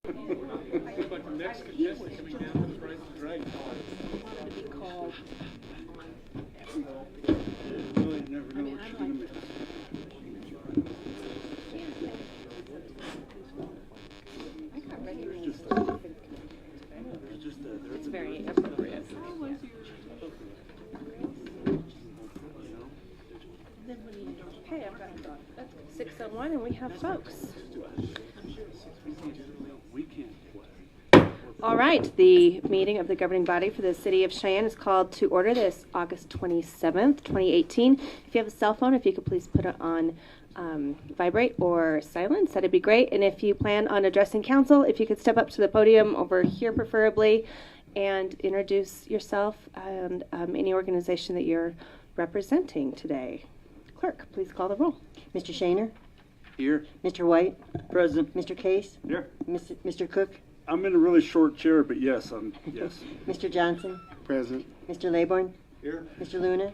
Looks like the next contestant coming down to the Price is Right. Really never know what she's going to miss. It's very appropriate. Okay, I've got 6:01 and we have folks. All right, the meeting of the governing body for the city of Cheyenne is called to order this August 27th, 2018. If you have a cell phone, if you could please put it on vibrate or silence, that'd be great. And if you plan on addressing council, if you could step up to the podium over here preferably and introduce yourself and any organization that you're representing today. Clerk, please call the roll. Mr. Shaner? Here. Mr. White? Present. Mr. Case? Here. Mr. Cook? I'm in a really short chair, but yes, yes. Mr. Johnson? Present. Mr. Laybourne? Here. Mr. Luna?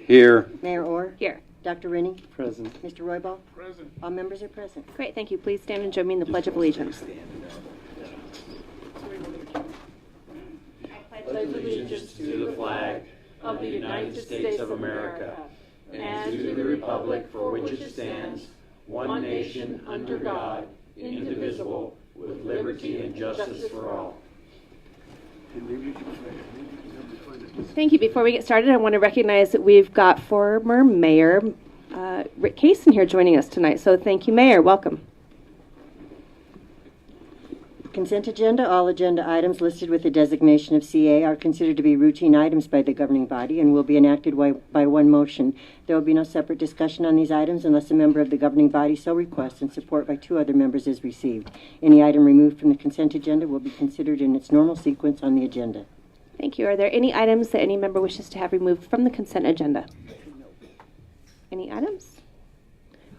Here. Mayor Orr? Here. Dr. Rennie? Present. Mr. Roybal? Present. All members are present. Great, thank you. Please stand and join me in the Pledge of Allegiance. I pledge allegiance to the flag of the United States of America and to the republic for which it stands, one nation under God, indivisible, with liberty and justice for all. Thank you. Before we get started, I want to recognize that we've got former Mayor Rick Case in here joining us tonight. So thank you, Mayor. Welcome. Consent agenda. All agenda items listed with the designation of CA are considered to be routine items by the governing body and will be enacted by one motion. There will be no separate discussion on these items unless a member of the governing body so requests and support by two other members is received. Any item removed from the consent agenda will be considered in its normal sequence on the agenda. Thank you. Are there any items that any member wishes to have removed from the consent agenda? Any items?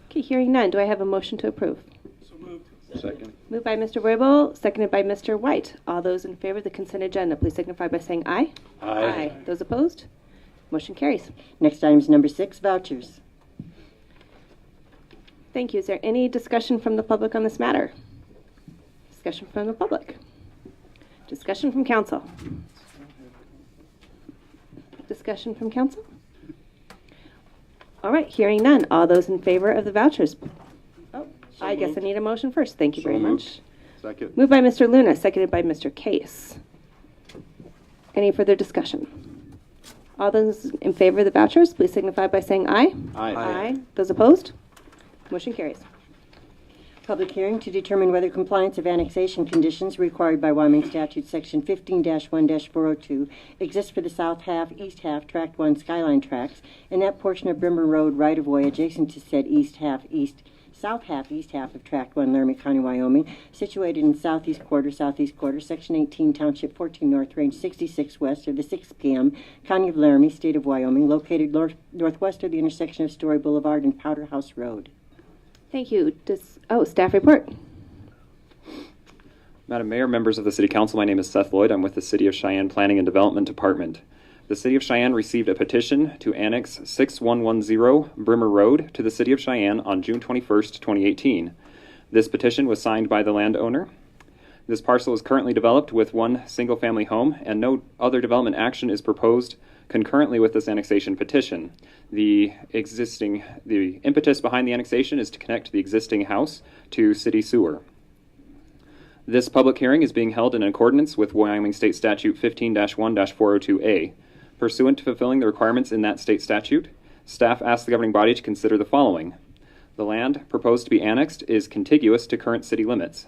Okay, hearing none. Do I have a motion to approve? So moved. Second. Moved by Mr. Roybal, seconded by Mr. White. All those in favor of the consent agenda, please signify by saying aye. Aye. Those opposed? Motion carries. Next item is number 6, vouchers. Thank you. Is there any discussion from the public on this matter? Discussion from the public. Discussion from council. Discussion from council? All right, hearing none. All those in favor of the vouchers? Oh, I guess I need a motion first. Thank you very much. Second. Moved by Mr. Luna, seconded by Mr. Case. Any further discussion? All those in favor of the vouchers, please signify by saying aye. Aye. Those opposed? Motion carries. Public hearing to determine whether compliance of annexation conditions required by Wyoming Statute Section 15-1-402 exists for the south half, east half, Tract 1 Skyline tracts, and that portion of Brimmer Road right-of-way adjacent to said south half, east half of Tract 1, Laramie County, Wyoming, situated in southeast quarter, Section 18, Township 14 North, Range 66 west of the 6 p.m., County of Laramie, State of Wyoming, located northwest of the intersection of Story Boulevard and Powder House Road. Thank you. Staff report. Madam Mayor, members of the City Council, my name is Seth Lloyd. I'm with the City of Cheyenne Planning and Development Department. The City of Cheyenne received a petition to annex 6110 Brimmer Road to the City of Cheyenne on June 21st, 2018. This petition was signed by the landowner. This parcel is currently developed with one single-family home, and no other development action is proposed concurrently with this annexation petition. The impetus behind the annexation is to connect the existing house to city sewer. This public hearing is being held in accordance with Wyoming State Statute 15-1-402A. Pursuant to fulfilling the requirements in that state statute, staff asked the governing body to consider the following. The land proposed to be annexed is contiguous to current city limits.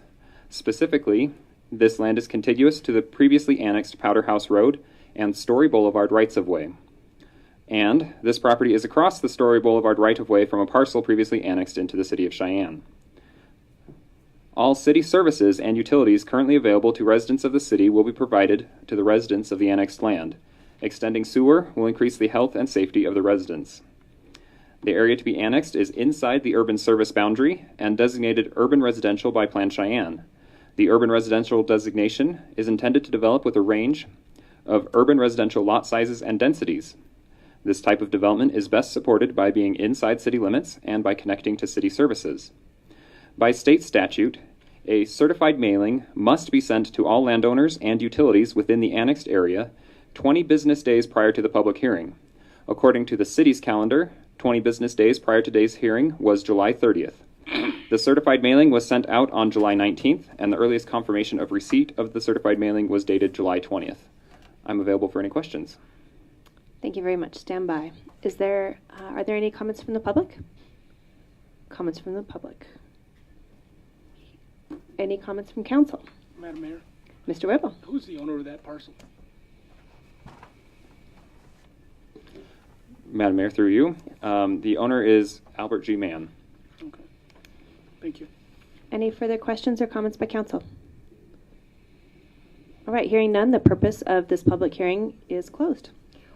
Specifically, this land is contiguous to the previously annexed Powder House Road and Story Boulevard rights-of-way. And this property is across the Story Boulevard right-of-way from a parcel previously annexed into the City of Cheyenne. All city services and utilities currently available to residents of the city will be provided to the residents of the annexed land. Extending sewer will increase the health and safety of the residents. The area to be annexed is inside the urban service boundary and designated urban residential by Plan Cheyenne. The urban residential designation is intended to develop with a range of urban residential lot sizes and densities. This type of development is best supported by being inside city limits and by connecting to city services. By state statute, A certified mailing must be sent to all landowners and utilities within the annexed area 20 business days prior to the public hearing. According to the city's calendar, 20 business days prior to today's hearing was July 30th. The certified mailing was sent out on July 19th, and the earliest confirmation of receipt of the certified mailing was dated July 20th. I'm available for any questions. Thank you very much. Stand by. Are there any comments from the public? Comments from the public. Any comments from council? Madam Mayor, Mr. Whipple. who's the owner of that parcel? Madam Mayor, through you, the owner is Albert G. Mann. Okay. Thank you. Any further questions or comments by council? All right, hearing none, the purpose of this public hearing is closed.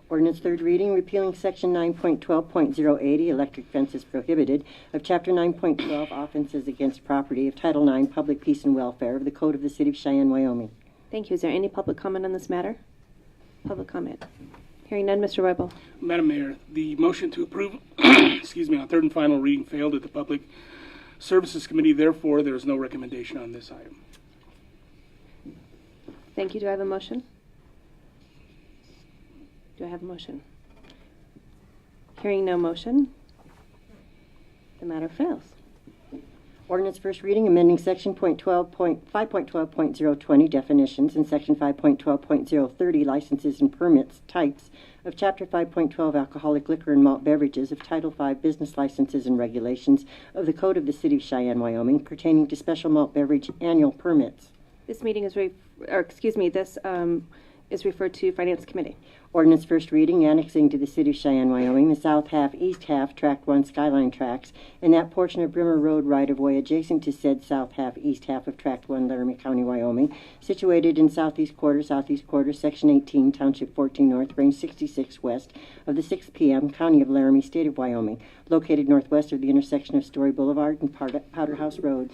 Ordinance third reading, repealing Section 9.12.080, electric fences prohibited, of Chapter 9.12, offenses against property, of Title 9, public peace and welfare, of the Code of the City of Cheyenne, Wyoming. Thank you. Is there any public comment on this matter? Public comment. Hearing none, Mr. Roybal. Madam Mayor, the motion to approve, excuse me, on third and final reading failed at the Public Services Committee. Therefore, there is no recommendation on this item. Thank you. Do I have a motion? Do I have a motion? Hearing no motion, the matter fails. Ordinance first reading, amending Section 5.12.020, definitions, and Section 5.12.030, licenses and permits, types, of Chapter 5.12, alcoholic liquor and malt beverages, of Title 5, business licenses and regulations, of the Code of the City of Cheyenne, Wyoming, pertaining to special malt beverage annual permits. This meeting is, this is referred to Finance Committee. Ordinance first reading, annexing to the City of Cheyenne, Wyoming, the south half, east half, Tract 1 Skyline Tracks, and that portion of Brimmer Road right-of-way adjacent to said south half, east half of Tract 1, Laramie County, Wyoming, situated in southeast quarter, Section 18, Township 14 North, Range 66 West of the 6th PM, County of Laramie, State of Wyoming, located northwest of the intersection of Story Boulevard and Powder House Road.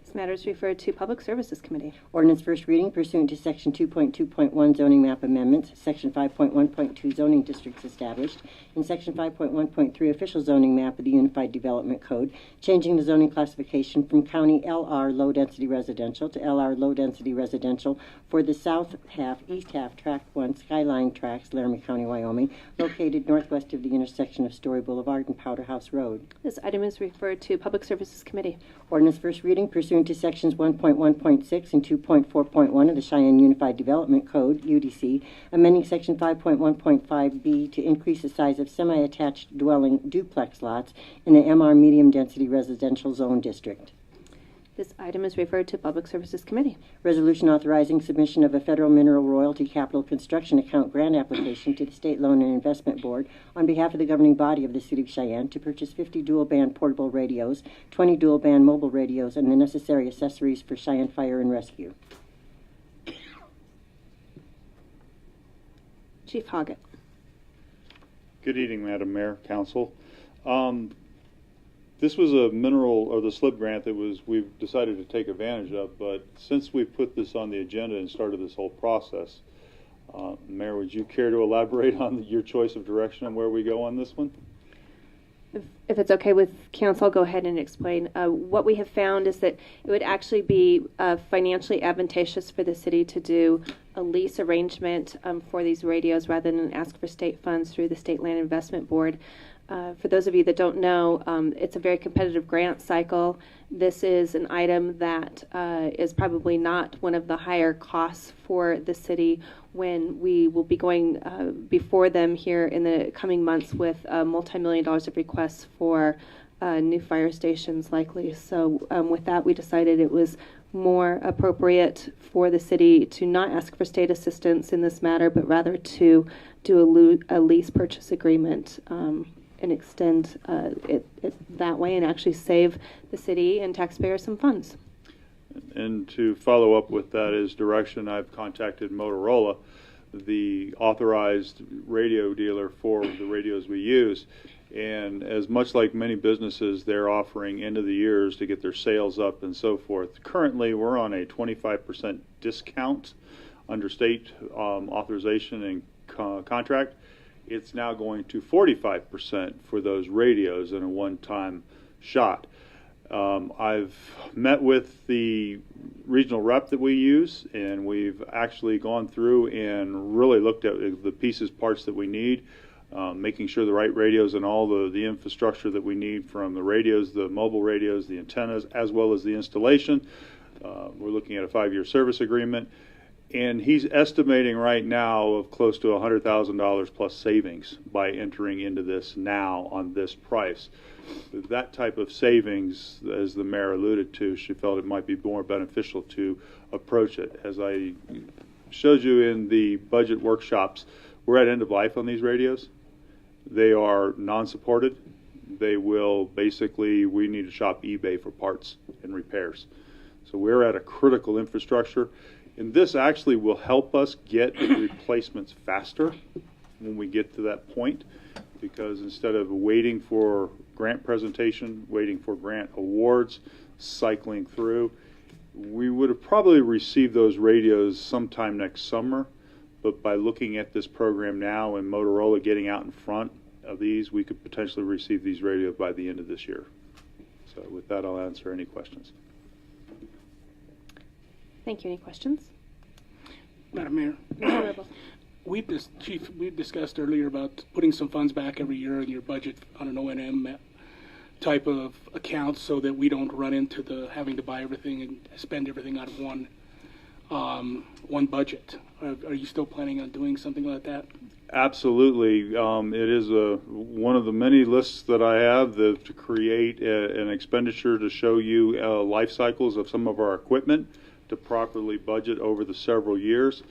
This matter is referred to Public Services Committee. Ordinance first reading pursuant to Section 2.2.1 zoning map amendments, Section 5.1.2 zoning districts established, and Section 5.1.3 official zoning map of the Unified Development Code, changing the zoning classification from County LR Low Density Residential to LR Low Density Residential for the south half, east half, Tract 1 Skyline Tracks, Laramie County, Wyoming, located northwest of the intersection of Story Boulevard and Powder House Road. This item is referred to Public Services Committee. Ordinance first reading pursuant to Sections 1.1.6 and 2.4.1 of the Cheyenne Unified Development Code, UDC, amending Section 5.1.5B to increase the size of semi-attached dwelling duplex lots in the MR Medium Density Residential Zone District. This item is referred to Public Services Committee. Resolution authorizing submission of a federal mineral royalty capital construction account grant application to the State Loan and Investment Board on behalf of the governing body of the City of Cheyenne to purchase 50 dual-band portable radios, 20 dual-band mobile radios, and the necessary accessories for Cheyenne Fire and Rescue. Chief Hoggett. Good evening, Madam Mayor, Council. This was a mineral or the SLIB grant that we've decided to take advantage of, but since we've put this on the agenda and started this whole process, Mayor, would you care to elaborate on your choice of direction and where we go on this one? If it's okay with council, I'll go ahead and explain. What we have found is that it would actually be financially advantageous for the city to do a lease arrangement for these radios rather than ask for state funds through the State Land Investment Board. For those of you that don't know, it's a very competitive grant cycle. This is an item that is probably not one of the higher costs for the city when we will be going before them here in the coming months with multi-million dollars of requests for new fire stations likely. So with that, we decided it was more appropriate for the city to not ask for state assistance in this matter, but rather to do a lease purchase agreement and extend it that way and actually save the city and taxpayers some funds. And to follow up with that is direction, I've contacted Motorola, the authorized radio dealer for the radios we use. And as much like many businesses, they're offering end of the years to get their sales up and so forth. Currently, we're on a 25% discount under state authorization and contract. It's now going to 45% for those radios in a one-time shot. I've met with the regional rep that we use, and we've actually gone through and really looked at the pieces, parts that we need, making sure the right radios and all the infrastructure that we need, from the radios, the mobile radios, the antennas, as well as the installation. We're looking at a 5-year service agreement, and he's estimating right now of close to $100,000 plus savings by entering into this now on this price. That type of savings, as the mayor alluded to, she felt it might be more beneficial to approach it. As I showed you in the budget workshops, we're at end of life on these radios. They are non-supported. They will basically, we need to shop eBay for parts and repairs. So we're at a critical infrastructure, and this actually will help us get replacements faster when we get to that point, because instead of waiting for grant presentation, waiting for grant awards, cycling through, we would have probably received those radios sometime next summer. But by looking at this program now and Motorola getting out in front of these, we could potentially receive these radios by the end of this year. So with that, I'll answer any questions. Thank you. Any questions? Madam Mayor, Mr. Ribble. Chief, we discussed earlier about putting some funds back every year in your budget on an O&M type of account, so that we don't run into the having to buy everything and spend everything out of one budget. Are you still planning on doing something like that? Absolutely. It is one of the many lists that I have to create an expenditure to show you life cycles of some of our equipment to properly budget over the several years.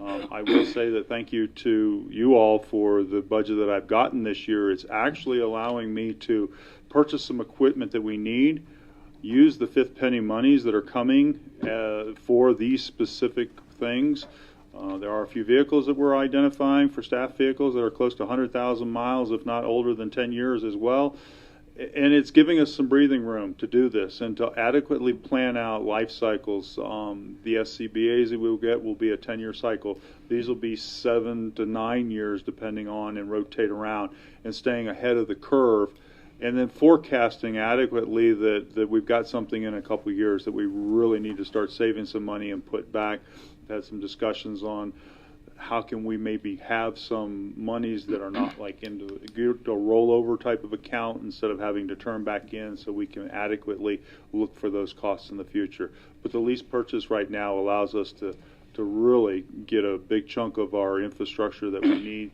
I will say that thank you to you all for the budget that I've gotten this year. It's actually allowing me to purchase some equipment that we need, use the fifth penny monies that are coming for these specific things. There are a few vehicles that we're identifying for staff vehicles that are close to 100,000 miles, if not older than 10 years as well. And it's giving us some breathing room to do this and to adequately plan out life cycles. The SCBAs that we'll get will be a 10-year cycle. These will be 7 to 9 years, depending on, and rotate around, and staying ahead of the curve. And then forecasting adequately that we've got something in a couple of years that we really need to start saving some money and put back. We've had some discussions on how can we maybe have some monies that are not like into a rollover type of account instead of having to turn back in, so we can adequately look for those costs in the future. But the lease purchase right now allows us to really get a big chunk of our infrastructure that we need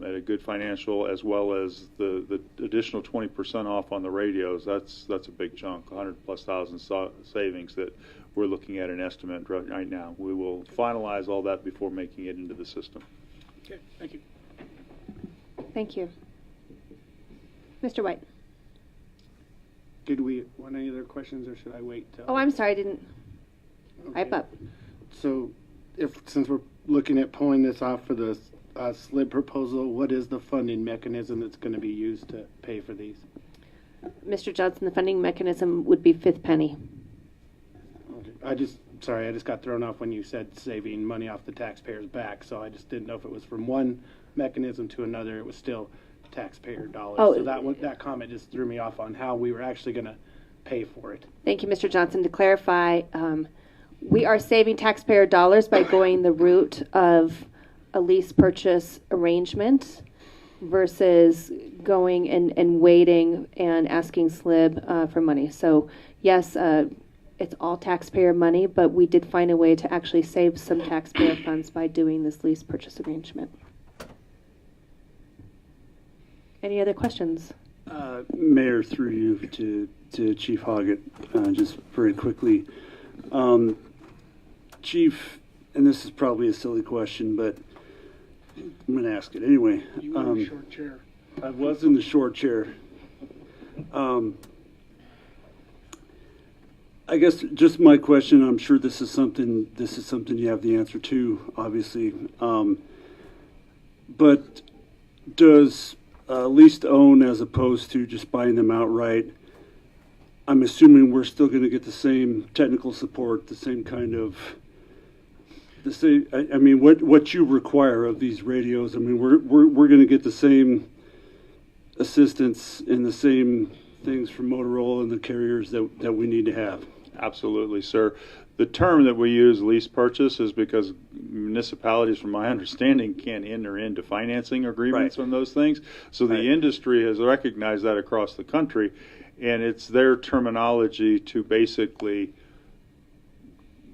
at a good financial, as well as the additional 20% off on the radios. That's a big chunk, 100,000+ savings that we're looking at an estimate right now. We will finalize all that before making it into the system. Okay, thank you. Thank you. Mr. White. Did we want any other questions, or should I wait till? Oh, I'm sorry, I didn't. Okay. Pipe up. So, since we're looking at pulling this off for the SLIB proposal, what is the funding mechanism that's going to be used to pay for these? Mr. Johnson, the funding mechanism would be fifth penny. Okay. I just got thrown off when you said saving money off the taxpayers' back, so I just didn't know if it was from one mechanism to another. It was still taxpayer dollars. Oh, so that comment just threw me off on how we were actually going to pay for it. Thank you, Mr. Johnson. To clarify, we are saving taxpayer dollars by going the route of a lease purchase arrangement versus going and waiting and asking SLIB for money. So yes, it's all taxpayer money, but we did find a way to actually save some taxpayer funds by doing this lease purchase arrangement. Any other questions? Mayor, through you to Chief Hoggett, just very quickly. Chief, and this is probably a silly question, but I'm going to ask it anyway. You were in the short chair. I was in the short chair. I guess just my question, I'm sure this is something you have the answer to, obviously. But does lease to own as opposed to just buying them outright, I'm assuming we're still going to get the same technical support, the same kind of, I mean, what you require of these radios. I mean, we're going to get the same assistance and the same things from Motorola and the carriers that we need to have. Absolutely, sir. The term that we use, lease purchase, is because municipalities, from my understanding, can't enter into financing agreements Right. on those things. So the Right. industry has recognized that across the country, and it's their terminology to basically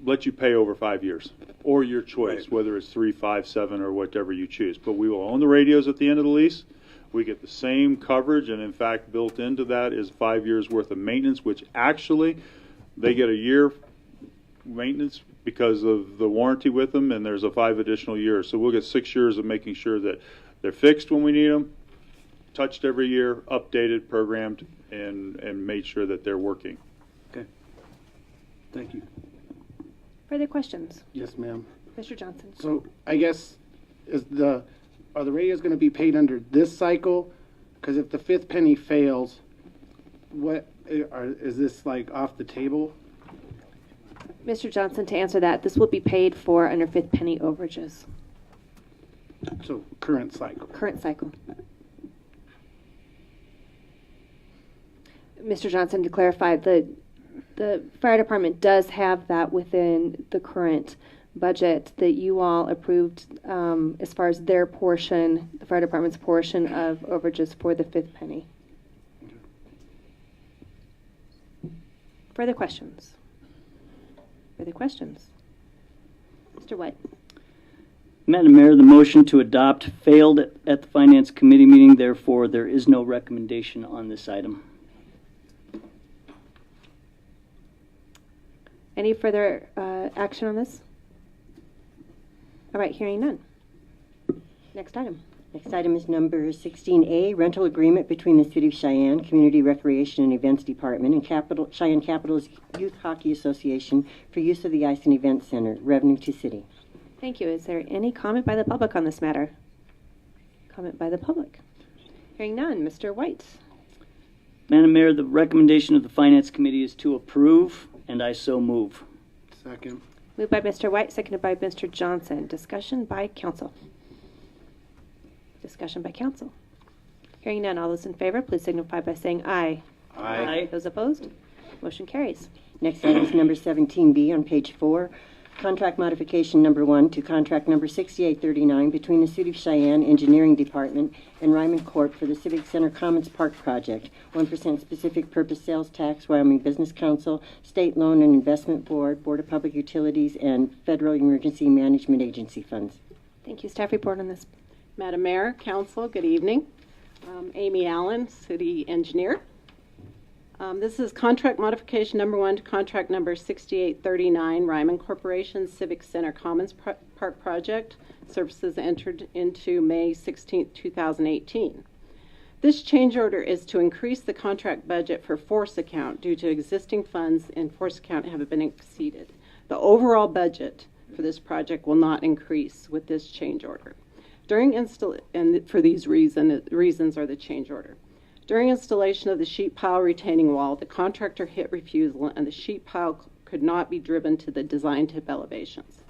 let you pay over 5 years, or your choice, Right. whether it's 3, 5, 7, or whatever you choose. But we will own the radios at the end of the lease. We get the same coverage, and in fact, built into that is 5 years worth of maintenance, which actually they get a year maintenance because of the warranty with them, and there's a 5 additional years. So we'll get 6 years of making sure that they're fixed when we need them, touched every year, updated, programmed, and made sure that they're working. Okay. Thank you. Further questions? Yes, ma'am. Mr. Johnson? So I guess, are the radios going to be paid under this cycle? Because if the fifth penny fails, is this like off the table? Mr. Johnson, to answer that, this will be paid for under fifth penny overages, So current cycle. current cycle. Mr. Johnson, to clarify, the fire department does have that within the current budget that you all approved as far as their portion, the fire department's portion of overages for the fifth penny. Further questions? Further questions? Mr. White? Madam Mayor, the motion to adopt failed at the Finance Committee meeting, therefore there is no recommendation on this item. Any further action on this? All right, hearing none. Next item. Next item is number 16A, rental agreement between the City of Cheyenne, Community Recreation and Events Department, and Cheyenne Capital's Youth Hockey Association for use of the Ice and Event Center, revenue to city. Thank you. Is there any comment by the public on this matter? Comment by the public. Hearing none. Mr. White? Madam Mayor, the recommendation of the Finance Committee is to approve, and I so move. Second. Moved by Mr. White, seconded by Mr. Johnson. Discussion by council. Discussion by council. Hearing none. All those in favor, please signify by saying aye. Aye. Those opposed? Motion carries. Next item is number 17B on page 4. Contract modification number 1 to contract number 6839 between the City of Cheyenne Engineering Department and Ryman Corp. For the Civic Center Commons Park Project. 1% specific purpose sales tax, Wyoming Business Council, State Loan and Investment Board, Board of Public Utilities, and Federal Emergency Management Agency funds. Thank you. Staff report on this. Madam Mayor, Council, good evening. Amy Allen, City Engineer. This is contract modification number 1 to contract number 6839, Ryman Corporation Civic Center Commons Park Project. Services entered into May 16, 2018. This change order is to increase the contract budget for force account due to existing funds in force account have been exceeded. The overall budget for this project will not increase with this change order. And for these reasons are the change order. During installation of the sheet pile retaining wall, the contractor hit refusal and the sheet pile could not be driven to the design tip elevations.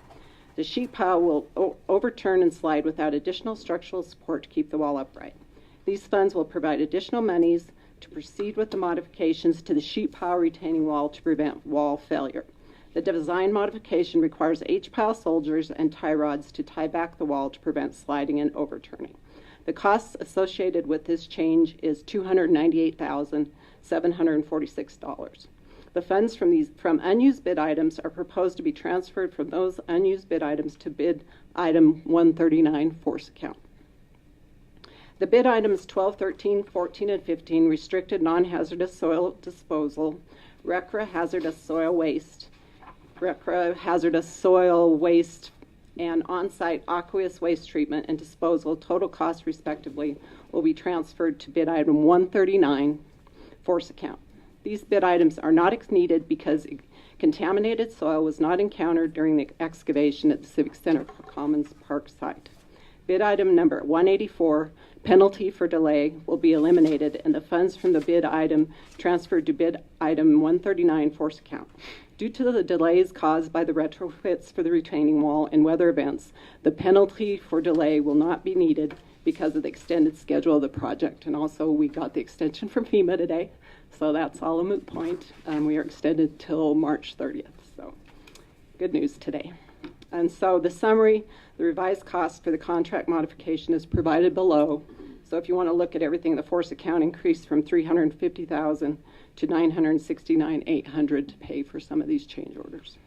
The sheet pile will overturn and slide without additional structural support to keep the wall upright. These funds will provide additional monies to proceed with the modifications to the sheet pile retaining wall to prevent wall failure. The design modification requires H-pile soldiers and tie rods to tie back the wall to prevent sliding and overturning. The costs associated with this change is $298,746. The funds from unused bid items are proposed to be transferred from those unused bid items to bid item 139 force account. The bid items 12, 13, 14, and 15 restricted non-hazardous soil disposal, RCRA hazardous soil waste, RCRA hazardous soil waste, and on-site aqueous waste treatment and disposal, total cost respectively, will be transferred to bid item 139, force account. These bid items are not needed because contaminated soil was not encountered during the excavation at the Civic Center Commons Park site. Bid item number 184, penalty for delay, will be eliminated and the funds from the bid item transferred to bid item 139, force account. Due to the delays caused by the retrofits for the retaining wall and weather events, the penalty for delay will not be needed because of the extended schedule of the project. And also, we got the extension from FEMA today, So that's all a moot point. We are extended till March 30th. So good news today. And so the summary, the revised cost for the contract modification is provided below. So if you want to look at everything, the force account increased from $350,000 to $969,800 to pay for some of these change orders.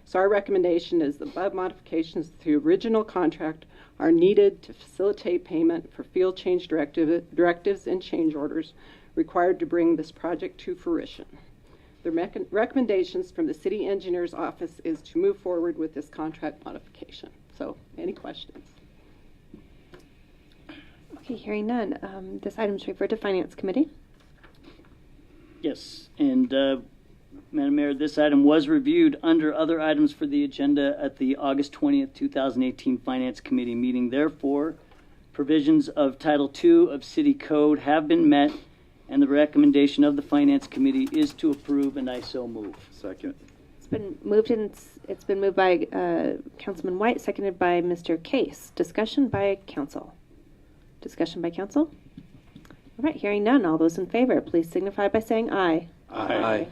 So our recommendation is the above modifications to the original contract are needed to facilitate payment for field change directives and change orders required to bring this project to fruition. The recommendations from the city engineer's office is to move forward with this contract modification. So any questions? Okay, hearing none. This item is referred to Finance Committee. Yes, and Madam Mayor, this item was reviewed under other items for the agenda at the August 20th, 2018 Finance Committee meeting. Therefore, provisions of Title II of City Code have been met, and the recommendation of the Finance Committee is to approve, and I so move. Second. It's been moved by Councilman White, seconded by Mr. Case. Discussion by council. Discussion by council. All right, hearing none. All those in favor, please signify by saying aye. Aye.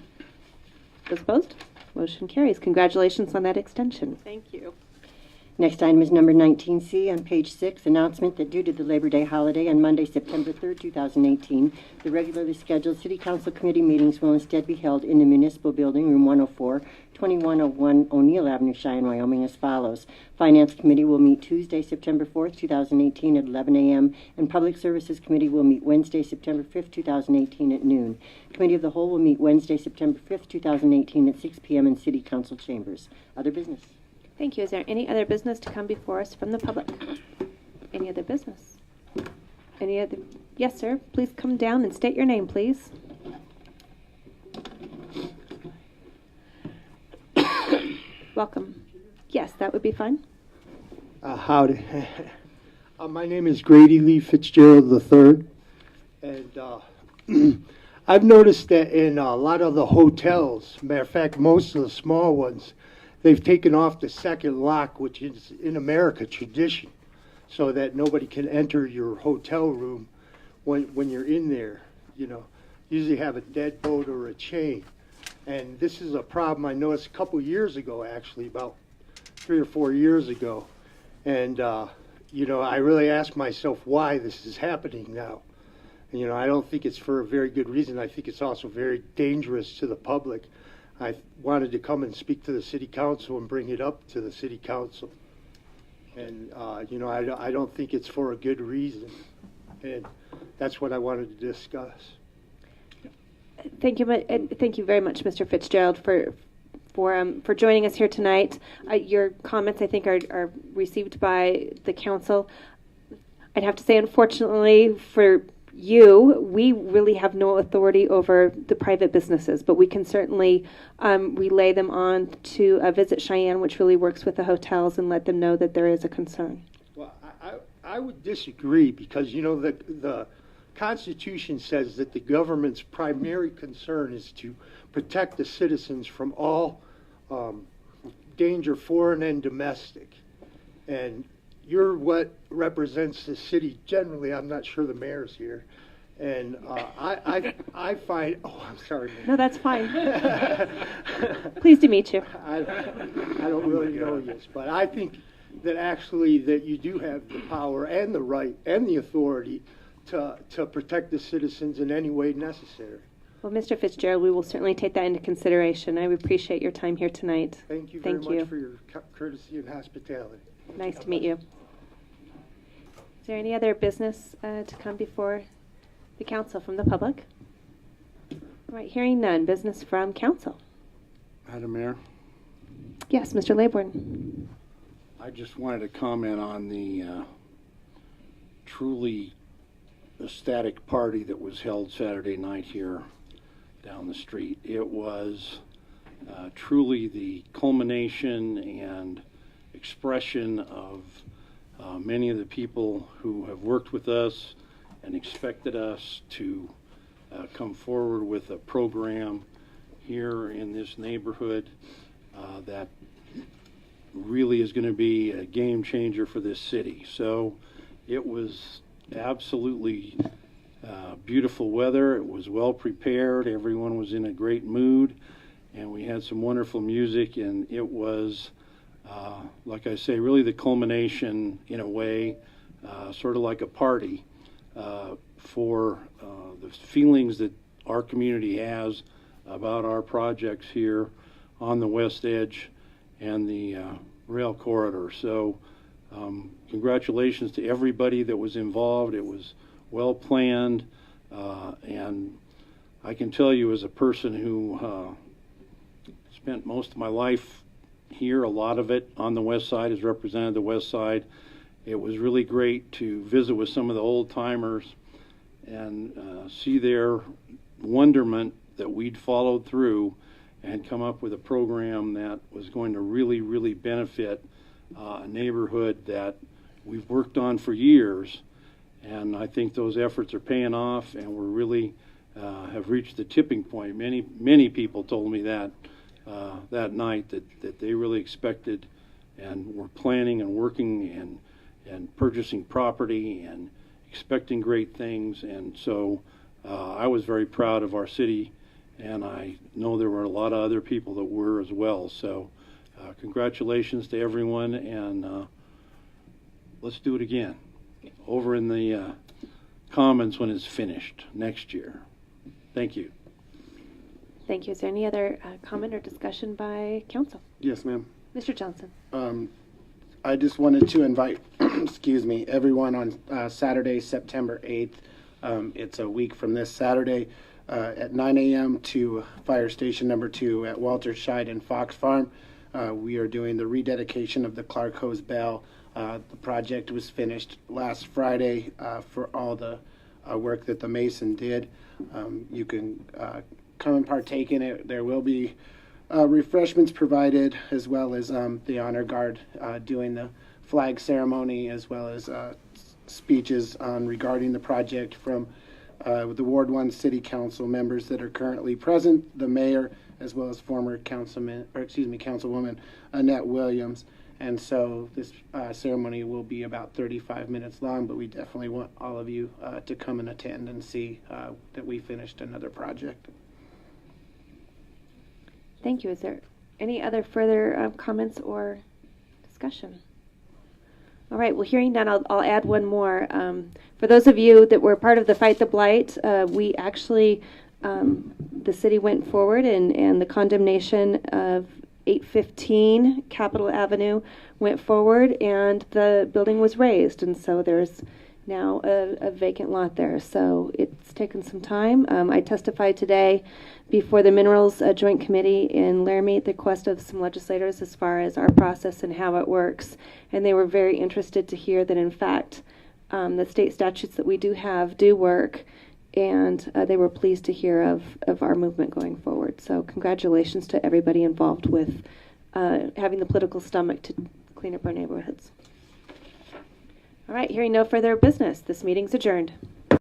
Those opposed? Motion carries. Congratulations on that extension. Thank you. Next item is number 19C on page 6, announcement that due to the Labor Day holiday on Monday, September 3rd, 2018, the regularly scheduled City Council committee meetings will instead be held in the Municipal Building, Room 104, 2101 O'Neill Avenue, Cheyenne, Wyoming, as follows. Finance Committee will meet Tuesday, September 4th, 2018 at 11 a.m., and Public Services Committee will meet Wednesday, September 5th, 2018 at noon. Committee of the Whole will meet Wednesday, September 5th, 2018 at 6 p.m. in City Council chambers. Other business. Thank you. Is there any other business to come before us from the public? Any other business? Any other? Yes, sir. Please come down and state your name, please. Welcome. Yes, that would be fine. Howdy. My name is Grady Lee Fitzgerald III, and I've noticed that in a lot of the hotels, matter of fact, most of the small ones, they've taken off the second lock, which is in America tradition, so that nobody can enter your hotel room when you're in there. You know, usually have a deadbolt or a chain. And this is a problem I noticed a couple years ago, actually, about 3 or 4 years ago. And, you know, I really ask myself why this is happening now. And, you know, I don't think it's for a very good reason. I think it's also very dangerous to the public. I wanted to come and speak to the city council and bring it up to the city council. And, you know, I don't think it's for a good reason. And that's what I wanted to discuss. Thank you, thank you very much, Mr. Fitzgerald, for joining us here tonight. Your comments, I think, are received by the council. I'd have to say, unfortunately, for you, we really have no authority over the private businesses, but we can certainly relay them on to Visit Cheyenne, which really works with the hotels, and let them know that there is a concern. Well, I would disagree because, you know, the Constitution says that the government's primary concern is to protect the citizens from all danger, foreign and domestic. And you're what represents the city generally. I'm not sure the mayor's here. And I find, oh, I'm sorry, Mayor. No, that's fine. Pleased to meet you. I don't really know this, but I think that actually that you do have the power and the right and the authority to protect the citizens in any way necessary. Well, Mr. Fitzgerald, we will certainly take that into consideration. I appreciate your time here tonight. Thank you very much for your courtesy and hospitality. Nice to meet you. Is there any other business to come before the council from the public? All right, hearing none. Business from council. Madam Mayor, Yes, Mr. Laybourne. I just wanted to comment on the truly ecstatic party that was held Saturday night here down the street. It was truly the culmination and expression of many of the people who have worked with us and expected us to come forward with a program here in this neighborhood that really is going to be a game changer for this city. So it was absolutely beautiful weather. It was well prepared. Everyone was in a great mood, and we had some wonderful music, and it was, like I say, really the culmination in a way, sort of like a party for the feelings that our community has about our projects here on the west edge and the rail corridor. So congratulations to everybody that was involved. It was well planned, and I can tell you, as a person who spent most of my life here, a lot of it on the west side, has represented the west side, it was really great to visit with some of the old timers and see their wonderment that we'd followed through and come up with a program that was going to really, really benefit a neighborhood that we've worked on for years. And I think those efforts are paying off, and we're really have reached the tipping point. Many people told me that that night that they really expected and were planning and working and purchasing property and expecting great things. And so I was very proud of our city, and I know there were a lot of other people that were as well. So congratulations to everyone, and let's do it again over in the Commons when it's finished next year. Thank you. Thank you. Is there any other comment or discussion by council? Yes, ma'am. Mr. Johnson. I just wanted to invite, excuse me, everyone on Saturday, September 8th. It's a week from this Saturday at 9 a.m. to Fire Station number 2 at Walter Scheid and Fox Farm. We are doing the rededication of the Clark Hose Bell. The project was finished last Friday for all the work that the mason did. You can come and partake in it. There will be refreshments provided, as well as the honor guard doing the flag ceremony, as well as speeches on regarding the project from the Ward 1 City Council members that are currently present, the mayor, as well as former Councilwoman Annette Williams. And so this ceremony will be about 35 minutes long, but we definitely want all of you to come and attend and see that we finished another project. Thank you. Is there any other further comments or discussion? All right. Well, hearing none, I'll add one more. For those of you that were part of the Fight the Blight, we actually, the city went forward and the condemnation of 815 Capitol Avenue went forward, and the building was raised, and so there's now a vacant lot there. So it's taken some time. I testified today before the Minerals Joint Committee in Laramie at the request of some legislators as far as our process and how it works, and they were very interested to hear that in fact the state statutes that we do have do work, and they were pleased to hear of our movement going forward. So congratulations to everybody involved with having the political stomach to clean up our neighborhoods. All right, hearing no further business, this meeting's adjourned.